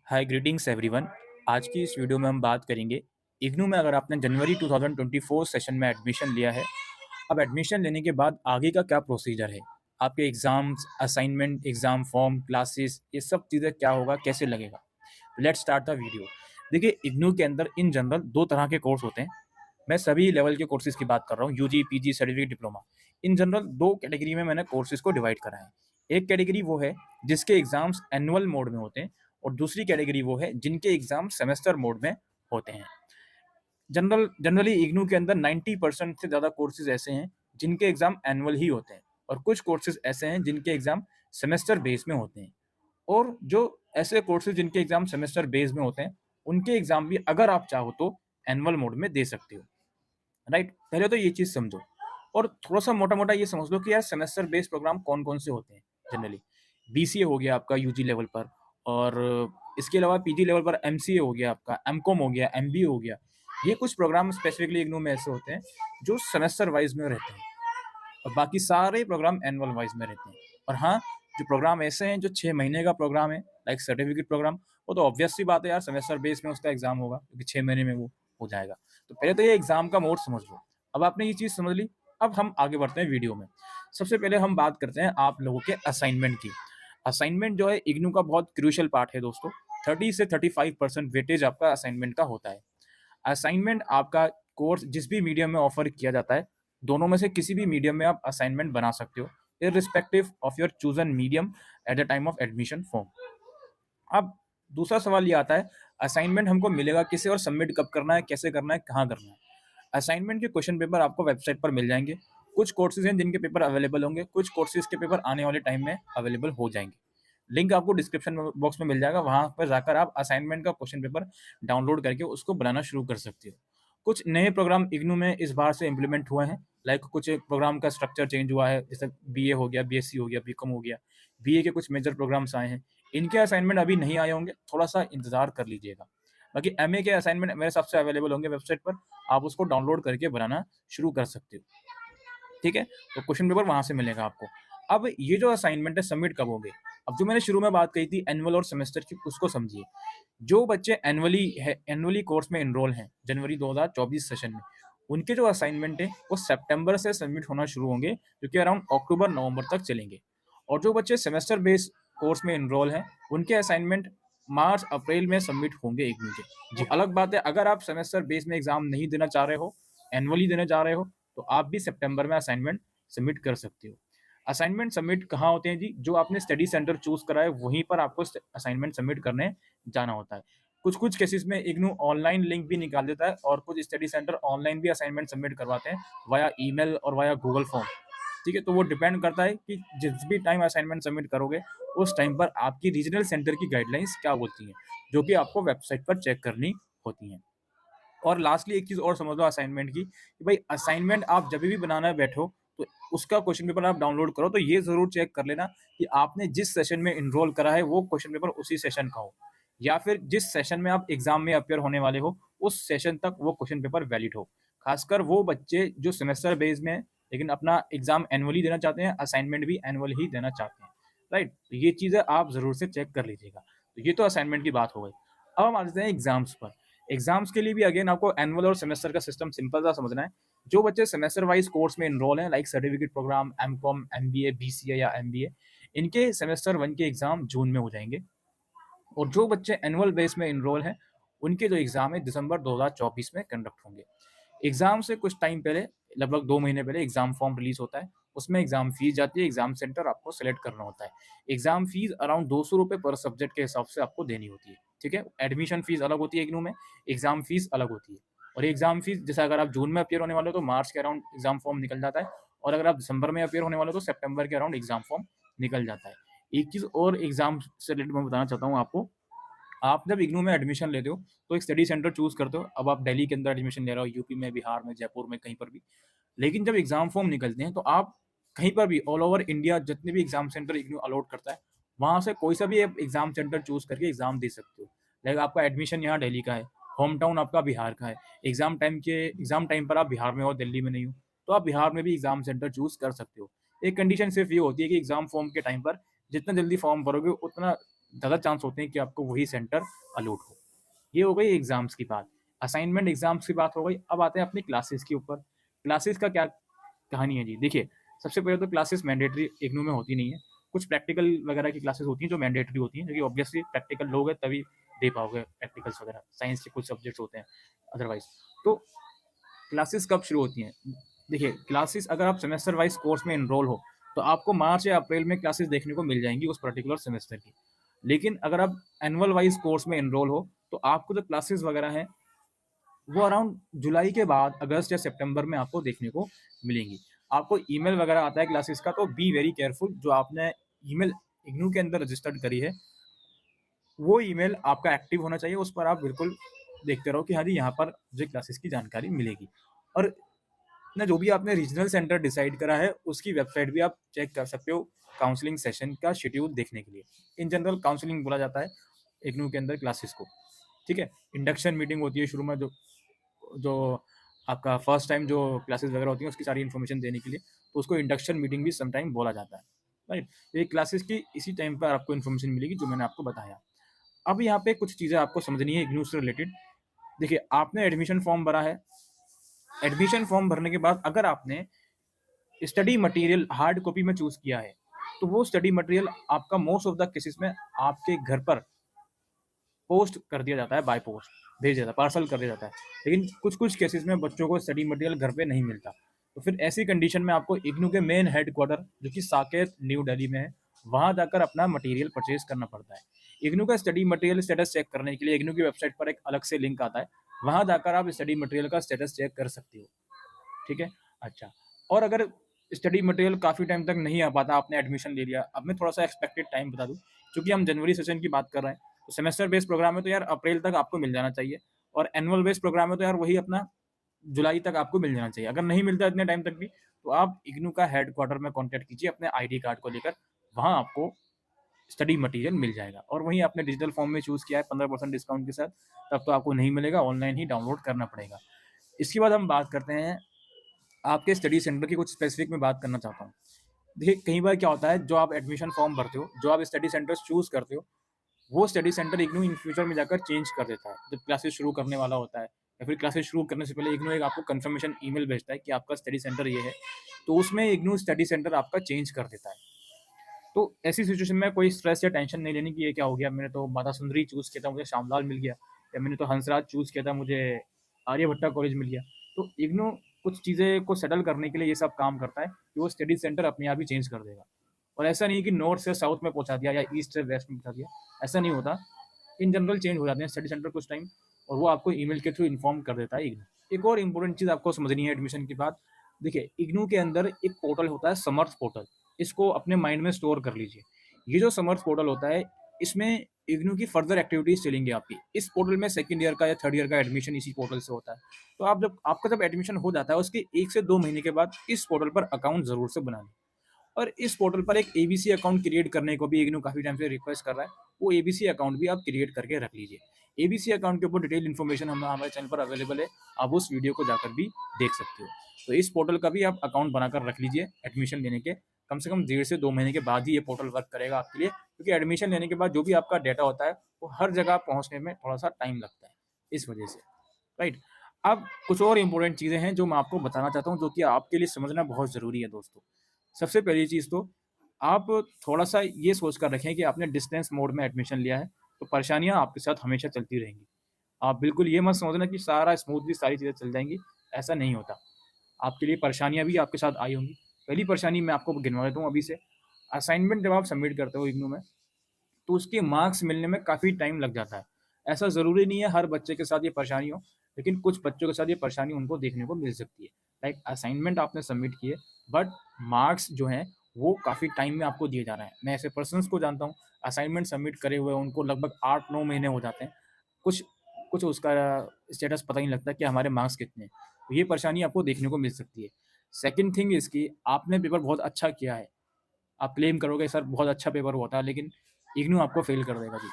हाय greetings everyone. आज की इस वीडियो में हम बात करेंगे इग्नू में अगर आपने जनवरी 2024 सेशन में एडमिशन लिया है। अब एडमिशन लेने के बाद आगे का क्या प्रोसीजर है, आपके exams, assignment, exam form, classes, ये सब चीज़ें क्या होगा, कैसे लगेगा। Let's start the video. देखिए, इग्नू के अंदर इन जनरल दो तरह के कोर्स होते हैं। मैं सभी लेवल के कोर्सेज की बात कर रहा हूँ, UG, PG, certificate, diploma. In general दो कैटेगरी में मैंने कोर्सेज को डिवाइड करा है। एक कैटेगरी वो है जिसके एग्जाम्स एनुअल मोड में होते हैं, और दूसरी कैटेगरी वो है जिनके एग्जाम सेमेस्टर मोड में होते हैं। जनरली इग्नू के अंदर 90% से ज़्यादा कोर्सेज ऐसे हैं जिनके एग्जाम एनुअल ही होते हैं, और कुछ कोर्सेज ऐसे हैं जिनके एग्जाम सेमेस्टर बेस में होते हैं। और जो ऐसे कोर्सेज जिनके एग्जाम सेमेस्टर बेस में होते हैं, उनके एग्जाम भी अगर आप चाहो तो एनुअल मोड में दे सकते हो। राइट, पहले तो ये चीज़ समझो, और थोड़ा सा मोटा मोटा ये समझ लो कि यार सेमेस्टर बेस्ड प्रोग्राम कौन कौन से होते हैं। जनरली बीसीए हो गया आपका यूजी लेवल पर, और इसके अलावा पीजी लेवल पर एमसीए हो गया, आपका एमकॉम हो गया, एमबीए हो गया। ये कुछ प्रोग्राम स्पेसिफिकली इग्नू में ऐसे होते हैं जो सेमेस्टर वाइज में रहते हैं, और बाकी सारे प्रोग्राम एनुअल वाइज में रहते हैं। और हाँ, जो प्रोग्राम ऐसे हैं जो 6 महीने का प्रोग्राम है, लाइक सर्टिफिकेट प्रोग्राम, वो तो ऑब्वियस सी बात है यार, सेमेस्टर बेस में उसका एग्जाम होगा क्योंकि 6 महीने में वो हो जाएगा। तो पहले तो ये एग्जाम का मोड समझ लो। अब आपने ये चीज़ समझ ली, अब हम आगे बढ़ते हैं वीडियो में। सबसे पहले हम बात करते हैं आप लोगों के असाइनमेंट की। असाइनमेंट जो है इग्नू का बहुत क्रूशियल पार्ट है दोस्तों। 30 से 35% वेटेज आपका असाइनमेंट का होता है। असाइनमेंट आपका कोर्स जिस भी मीडियम में ऑफर किया जाता है, दोनों में से किसी भी मीडियम में आप असाइनमेंट बना सकते हो, irrespective of your chosen medium at the time of admission form. अब दूसरा सवाल ये आता है, असाइनमेंट हमको मिलेगा किसे और सबमिट कब करना है, कैसे करना है, कहाँ करना है। असाइनमेंट के क्वेश्चन पेपर आपको वेबसाइट पर मिल जाएंगे। कुछ कोर्सेज हैं जिनके पेपर अवेलेबल होंगे, कुछ कोर्सेज के पेपर आने वाले टाइम में अवेलेबल हो जाएंगे। लिंक आपको डिस्क्रिप्शन बॉक्स में मिल जाएगा, वहां पर जाकर आप असाइनमेंट का क्वेश्चन पेपर डाउनलोड करके उसको बनाना शुरू कर सकते हो। कुछ नए प्रोग्राम इग्नू में इस बार से इम्प्लीमेंट हुए हैं, लाइक कुछ प्रोग्राम का स्ट्रक्चर चेंज हुआ है, जैसे बीए हो गया, बीएससी हो गया, बीकॉम हो गया। बीए के कुछ मेजर प्रोग्राम्स आए हैं, इनके असाइनमेंट अभी नहीं आए होंगे, थोड़ा सा इंतजार कर लीजिएगा। बाकी एमए के असाइनमेंट मेरे हिसाब से अवेलेबल होंगे वेबसाइट पर, आप उसको डाउनलोड करके बनाना शुरू कर सकते हो। ठीक है, तो क्वेश्चन पेपर वहां से मिलेगा आपको। अब ये जो असाइनमेंट है सबमिट कब होंगे, अब जो मैंने शुरू में बात कही थी एनुअल और सेमेस्टर की, उसको समझिए। जो बच्चे एनुअली कोर्स में एनरोल हैं जनवरी 2024 सेशन में, उनके जो असाइनमेंट है वो सितंबर से सबमिट होना शुरू होंगे, जो कि अराउंड अक्टूबर नवंबर तक चलेंगे। और जो बच्चे सेमेस्टर बेस्ड कोर्स में एनरोल हैं, उनके असाइनमेंट मार्च अप्रैल में सबमिट होंगे इग्नू के। जी, अलग बात है अगर आप सेमेस्टर बेस में एग्जाम नहीं देना चाह रहे हो, एनुअली देने जा रहे हो, तो आप भी सितंबर में असाइनमेंट सबमिट कर सकते हो। असाइनमेंट सबमिट कहाँ होते हैं जी, जो आपने स्टडी सेंटर चूज करा है वहीं पर आपको असाइनमेंट सबमिट करने जाना होता है। कुछ कुछ केसेस में इग्नू ऑनलाइन लिंक भी निकाल देता है, और कुछ स्टडी सेंटर ऑनलाइन भी असाइनमेंट सबमिट करवाते हैं वाया ईमेल और वाया गूगल फॉर्म। ठीक है, तो वो डिपेंड करता है कि जिस भी टाइम असाइनमेंट सबमिट करोगे, उस टाइम पर आपकी रीजनल सेंटर की गाइडलाइंस क्या बोलती हैं, जो कि आपको वेबसाइट पर चेक करनी होती हैं। और लास्टली एक चीज़ और समझ लो असाइनमेंट की, कि भाई असाइनमेंट आप जब भी बनाना बैठो, तो उसका क्वेश्चन पेपर आप डाउनलोड करो तो ये ज़रूर चेक कर लेना कि आपने जिस सेशन में इनरोल करा है वो क्वेश्चन पेपर उसी सेशन का हो, या फिर जिस सेशन में आप एग्जाम में अपियर होने वाले हो उस सेशन तक वो क्वेश्चन पेपर वैलिड हो। खासकर वो बच्चे जो सेमेस्टर बेस में लेकिन अपना एग्जाम एनुअली देना चाहते हैं, असाइनमेंट भी एनुअल ही देना चाहते हैं। राइट, तो ये चीज़ें आप ज़रूर से चेक कर लीजिएगा। तो ये तो असाइनमेंट की बात हो गई। अब हम आ जाते हैं एग्जाम्स पर। एग्जाम्स के लिए भी अगेन आपको एनुअल और सेमेस्टर का सिस्टम सिंपल सा समझना है। जो बच्चे सेमेस्टर वाइज कोर्स में इनरोल हैं, like certificate programme, MCom, MBA, BCA या एमबीए, इनके सेमेस्टर 1 के एग्जाम जून में हो जाएंगे। और जो बच्चे एनुअल बेस में इनरोल हैं, उनके जो एग्जाम है दिसंबर 2024 में कंडक्ट होंगे। एग्जाम से कुछ टाइम पहले, लगभग 2 महीने पहले एग्जाम फॉर्म रिलीज होता है, उसमें एग्जाम फीस जाती है, एग्जाम सेंटर आपको सेलेक्ट करना होता है। एग्जाम फीस अराउंड 200 रुपये पर सब्जेक्ट के हिसाब से आपको देनी होती है। ठीक है, एडमिशन फीस अलग होती है इग्नू में, एग्जाम फीस अलग होती है। और एग्जाम फीस जैसे अगर आप जून में अपियर होने वाले हो तो मार्च के अराउंड एग्जाम फॉर्म निकल जाता है, और अगर आप दिसंबर में अपियर होने वाले हो तो सितंबर के अराउंड एग्जाम फॉर्म निकल जाता है। एक चीज़ और एग्जाम से रिलेटेड मैं बताना चाहता हूँ आपको। आप जब इग्नू में एडमिशन लेते हो तो एक स्टडी सेंटर चूज करते हो। अब आप दिल्ली के अंदर एडमिशन ले रहे हो, यूपी में, बिहार में, जयपुर में, कहीं पर भी। लेकिन जब एग्जाम फॉर्म निकलते हैं तो आप कहीं पर भी ऑल ओवर इंडिया जितने भी एग्जाम सेंटर इग्नू अलॉट करता है, वहां से कोई सा भी एग्जाम सेंटर चूज करके एग्जाम दे सकते हो। लाइक आपका एडमिशन यहाँ दिल्ली का है, होम टाउन आपका बिहार का है, एग्जाम टाइम पर आप बिहार में हो, दिल्ली में नहीं हो, तो आप बिहार में भी एग्जाम सेंटर चूज कर सकते हो। एक कंडीशन सिर्फ ये होती है कि एग्जाम फॉर्म के टाइम पर जितना जल्दी फॉर्म भरोगे उतना ज़्यादा चांस होते हैं कि आपको वही सेंटर अलॉट हो। ये हो गई एग्ज़ाम्स की बात। असाइनमेंट एग्ज़ाम्स की बात हो गई, अब आते हैं अपनी क्लासेस के ऊपर। क्लासेस का क्या कहानी है जी? देखिए, सबसे पहले तो क्लासेस मैंडेटरी इग्नू में होती नहीं है। कुछ प्रैक्टिकल वगैरह की क्लासेस होती हैं जो मैंडेटरी होती हैं, क्योंकि ऑब्वियसली प्रैक्टिकल लोगे तभी दे पाओगे प्रैक्टिकल्स वगैरह। साइंस के कुछ सब्जेक्ट्स होते हैं अदरवाइज़। तो क्लासेस कब शुरू होती हैं? देखिए, क्लासेस अगर आप सेमेस्टर वाइज़ कोर्स में एनरोल हो, तो आपको मार्च या अप्रैल में क्लासेस देखने को मिल जाएँगी उस पर्टिकुलर सेमेस्टर की। लेकिन अगर आप एनुअल वाइज़ कोर्स में एनरोल हो, तो आपको जो क्लासेस वगैरह हैं, वो अराउंड जुलाई के बाद अगस्त या सितंबर में आपको देखने को मिलेंगी। आपको ईमेल वगैरह आता है क्लासेस का, तो बी वेरी केयरफुल। जो आपने ईमेल इग्नू के अंदर रजिस्टर्ड करी है, वो ईमेल आपका एक्टिव होना चाहिए। उस पर आप बिल्कुल देखते रहो कि हाँ जी, यहाँ पर मुझे क्लासेस की जानकारी मिलेगी। और ना जो भी आपने रीजनल सेंटर डिसाइड करा है, उसकी वेबसाइट भी आप चेक कर सकते हो काउंसलिंग सेशन का शेड्यूल देखने के लिए। इन जनरल काउंसलिंग बोला जाता है इग्नू के अंदर क्लासेस को, ठीक है? इंडक्शन मीटिंग होती है शुरू में, जो जो आपका फर्स्ट टाइम जो क्लासेस वगैरह होती हैं, उसकी सारी इन्फॉर्मेशन देने के लिए, तो उसको इंडक्शन मीटिंग भी सम टाइम बोला जाता है, राइट? ये क्लासेस की इसी टाइम पर आपको इन्फॉर्मेशन मिलेगी जो मैंने आपको बताया। अब यहाँ पे कुछ चीज़ें आपको समझनी है इग्नू से रिलेटेड। देखिए, आपने एडमिशन फॉर्म भरा है। एडमिशन फॉर्म भरने के बाद अगर आपने स्टडी मटेरियल हार्ड कॉपी में चूज़ किया है, तो वो स्टडी मटेरियल आपका मोस्ट ऑफ द केसेस में आपके घर पर पोस्ट कर दिया जाता है, बाय पोस्ट भेज दिया जाता है, पार्सल कर दिया जाता है। लेकिन कुछ-कुछ केसेस में बच्चों को स्टडी मटेरियल घर पे नहीं मिलता। तो फिर ऐसी कंडीशन में आपको इग्नू के मेन हेडक्वार्टर जो कि साकेत न्यू दिल्ली में है, वहाँ जाकर अपना मटेरियल परचेज़ करना पड़ता है। इग्नू का स्टडी मटेरियल स्टेटस चेक करने के लिए इग्नू की वेबसाइट पर एक अलग से लिंक आता है, वहाँ जाकर आप स्टडी मटेरियल का स्टेटस चेक कर सकते हो। ठीक है? अच्छा, और अगर स्टडी मटेरियल काफ़ी टाइम तक नहीं आ पाता, आपने एडमिशन ले लिया, अब मैं थोड़ा-सा एक्सपेक्टेड टाइम बता दूँ, चूँकि हम जनवरी सेशन की बात कर रहे हैं, तो सेमेस्टर बेस्ड प्रोग्राम है तो यार अप्रैल तक आपको मिल जाना चाहिए, और एनुअल बेस्ड प्रोग्राम है तो यार वही अपना जुलाई तक आपको मिल जाना चाहिए। अगर नहीं मिलता इतने टाइम तक भी, तो आप इग्नू का हेडक्वार्टर में कॉन्टैक्ट कीजिए अपने आईडी कार्ड को लेकर, वहाँ आपको स्टडी मटेरियल मिल जाएगा। और वहीं आपने डिजिटल फॉर्म में चूज़ किया है 15% डिस्काउंट के साथ, तब तो आपको नहीं मिलेगा, ऑनलाइन ही डाउनलोड करना पड़ेगा। इसके बाद हम बात करते हैं आपके स्टडी सेंटर की, कुछ स्पेसिफिक मैं बात करना चाहता हूँ। देखिए, कई बार क्या होता है, जो आप एडमिशन फॉर्म भरते हो, जो आप स्टडी सेंटर्स चूज़ करते हो, वो study centre IGNOU in future में जाकर चेंज कर देता है। जब क्लासेस शुरू करने वाला होता है या फिर क्लासेस शुरू करने से पहले इग्नू एक आपको कन्फर्मेशन ईमेल भेजता है कि आपका स्टडी सेंटर ये है, तो उसमें इग्नू स्टडी सेंटर आपका चेंज कर देता है। तो ऐसी सिचुएशन में कोई स्ट्रेस या टेंशन नहीं लेनी कि ये क्या हो गया, मैंने तो माता सुंदरी चूज़ किया था, मुझे श्यामलाल मिल गया, या मैंने तो हंसराज चूज़ किया था, मुझे आर्यभट्टा कॉलेज मिल गया। तो इग्नू कुछ चीज़ें को सेटल करने के लिए ये सब काम करता है कि वो स्टडी सेंटर अपने आप ही चेंज कर देगा। और ऐसा नहीं है कि नॉर्थ से साउथ में पहुँचा दिया या ईस्ट से वेस्ट में पहुँचा दिया, ऐसा नहीं होता। इन जनरल चेंज हो जाते हैं स्टडी सेंटर कुछ टाइम, और वो आपको ईमेल के थ्रू इन्फॉर्म कर देता है इग्नू। एक और इम्पोर्टेंट चीज़ आपको समझनी है एडमिशन के बाद। देखिए, इग्नू के अंदर एक पोर्टल होता है, समर्थ पोर्टल। इसको अपने माइंड में स्टोर कर लीजिए। ये जो समर्थ पोर्टल होता है, इसमें इग्नू की फर्दर एक्टिविटीज़ चलेंगी आपकी। इस पोर्टल में सेकंड ईयर का या थर्ड ईयर का एडमिशन इसी पोर्टल से होता है। तो आप जब आपका जब एडमिशन हो जाता है, उसके 1 से 2 महीने के बाद इस पोर्टल पर अकाउंट ज़रूर से बना लें। और इस पोर्टल पर एक एबीसी अकाउंट क्रिएट करने को भी इग्नू काफ़ी टाइम से रिक्वेस्ट कर रहा है। वो एबीसी अकाउंट भी आप क्रिएट करके रख लीजिए। एबीसी अकाउंट के ऊपर डिटेल इन्फॉर्मेशन हम हमारे चैनल पर अवेलेबल है। आप उस वीडियो को जाकर भी देख सकते हो। तो इस पोर्टल का भी आप अकाउंट बनाकर रख लीजिए एडमिशन लेने के कम से कम 1.5 से 2 महीने के बाद ही ये पोर्टल वर्क करेगा आपके लिए, क्योंकि एडमिशन लेने के बाद जो भी आपका डेटा होता है, वो हर जगह पहुँचने में थोड़ा-सा टाइम लगता है, इस वजह से, राइट? अब कुछ और इम्पोर्टेंट चीज़ें हैं जो मैं आपको बताना चाहता हूँ, जो कि आपके लिए समझना बहुत ज़रूरी है दोस्तों। सबसे पहली चीज़ तो आप थोड़ा-सा ये सोच कर रखें कि आपने डिस्टेंस मोड में एडमिशन लिया है, तो परेशानियाँ आपके साथ हमेशा चलती रहेंगी। आप बिल्कुल ये मत समझना कि सारा स्मूथली सारी चीज़ें चल जाएँगी, ऐसा नहीं होता। आपके लिए परेशानियाँ भी आपके साथ आई होंगी। पहली परेशानी मैं आपको गिनवा देता हूँ अभी से। असाइनमेंट जब आप सबमिट करते हो इग्नू में, तो उसके मार्क्स मिलने में काफ़ी टाइम लग जाता है। ऐसा ज़रूरी नहीं है हर बच्चे के साथ ये परेशानी हो, लेकिन कुछ बच्चों के साथ ये परेशानी उनको देखने को मिल सकती है। लाइक असाइनमेंट आपने सबमिट किए, बट मार्क्स जो हैं वो काफ़ी टाइम में आपको दिए जा रहे हैं। मैं ऐसे पर्सन्स को जानता हूँ, असाइनमेंट सबमिट करे हुए उनको लगभग 8-9 महीने हो जाते हैं। कुछ कुछ उसका स्टेटस पता ही नहीं लगता कि हमारे मार्क्स कितने हैं। तो ये परेशानी आपको देखने को मिल सकती है। सेकंड थिंग इसकी, आपने पेपर बहुत अच्छा किया है। आप क्लेम करोगे सर बहुत अच्छा पेपर हुआ था, लेकिन इग्नू आपको फ़ेल कर देगा जी।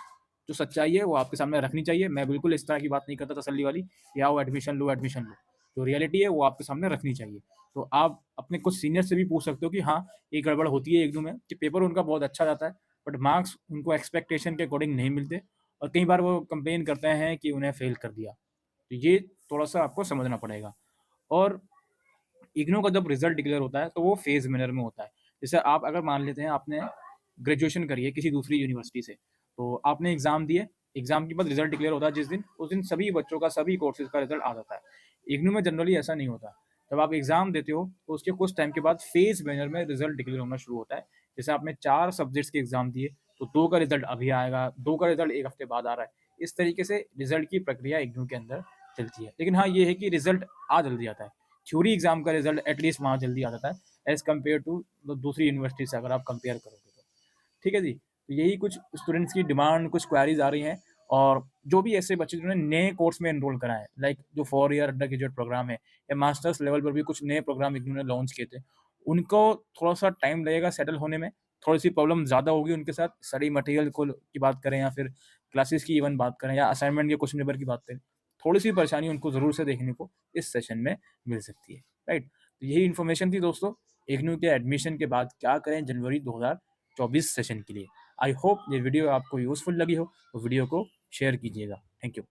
जो सच्चाई है वो आपके सामने रखनी चाहिए। मैं बिल्कुल इस तरह की बात नहीं करता तसल्ली वाली कि आओ एडमिशन लो, एडमिशन लो। जो रियलिटी है वो आपके सामने रखनी चाहिए। तो आप अपने कुछ सीनियर से भी पूछ सकते हो कि हाँ, ये गड़बड़ होती है इग्नू में कि पेपर उनका बहुत अच्छा जाता है, बट मार्क्स उनको एक्सपेक्टेशन के अकॉर्डिंग नहीं मिलते और कई बार वो कंप्लेन करते हैं कि उन्हें फेल कर दिया। तो ये थोड़ा-सा आपको समझना पड़ेगा। और इग्नू का जब रिज़ल्ट डिक्लेयर होता है, तो वो फेज़ मैनर में होता है। जैसे आप अगर मान लेते हैं आपने ग्रेजुएशन करी है किसी दूसरी यूनिवर्सिटी से, तो आपने एग्ज़ाम दिए, एग्ज़ाम के बाद रिज़ल्ट डिक्लेयर होता है जिस दिन, उस दिन सभी बच्चों का, सभी कोर्सेज़ का रिज़ल्ट आ जाता है। इग्नू में जनरली ऐसा नहीं होता। जब आप एग्ज़ाम देते हो, तो उसके कुछ टाइम के बाद फेज़ मैनर में रिज़ल्ट डिक्लेयर होना शुरू होता है। जैसे आपने 4 सब्जेक्ट्स के एग्ज़ाम दिए, तो 2 का रिज़ल्ट अभी आएगा, 2 का रिज़ल्ट 1 हफ्ते बाद आ रहा है। इस तरीके से रिज़ल्ट की प्रक्रिया इग्नू के अंदर चलती है। लेकिन हाँ, ये है कि रिज़ल्ट आ जल्दी आता है। थ्योरी एग्जाम का रिजल्ट एटलीस्ट वहाँ जल्दी आ जाता है एज़ कम्पेयर टू दूसरी यूनिवर्सिटी से अगर आप कंपेयर करोगे तो। ठीक है जी? तो यही कुछ स्टूडेंट्स की डिमांड, कुछ क्वेरीज़ आ रही हैं और जो भी ऐसे बच्चे जिन्होंने नए कोर्स में एनरोल करा है, लाइक जो 4 ईयर अंडर ग्रेजुएट प्रोग्राम है या मास्टर्स लेवल पर भी कुछ नए प्रोग्राम इन्होंने लॉन्च किए थे, उनको थोड़ा-सा टाइम लगेगा सेटल होने में, थोड़ी-सी प्रॉब्लम ज़्यादा होगी उनके साथ, स्टडी मटेरियल को की बात करें या फिर क्लासेस की इवन बात करें या असाइनमेंट के क्वेश्चन पेपर की बात करें, थोड़ी-सी परेशानी उनको ज़रूर से देखने को इस सेशन में मिल सकती है, राइट? तो यही इन्फॉर्मेशन थी दोस्तों, इग्नू के एडमिशन के बाद क्या करें जनवरी 2024 सेशन के लिए। आई होप ये वीडियो आपको यूज़फुल लगी हो, तो वीडियो को शेयर कीजिएगा। Thank you.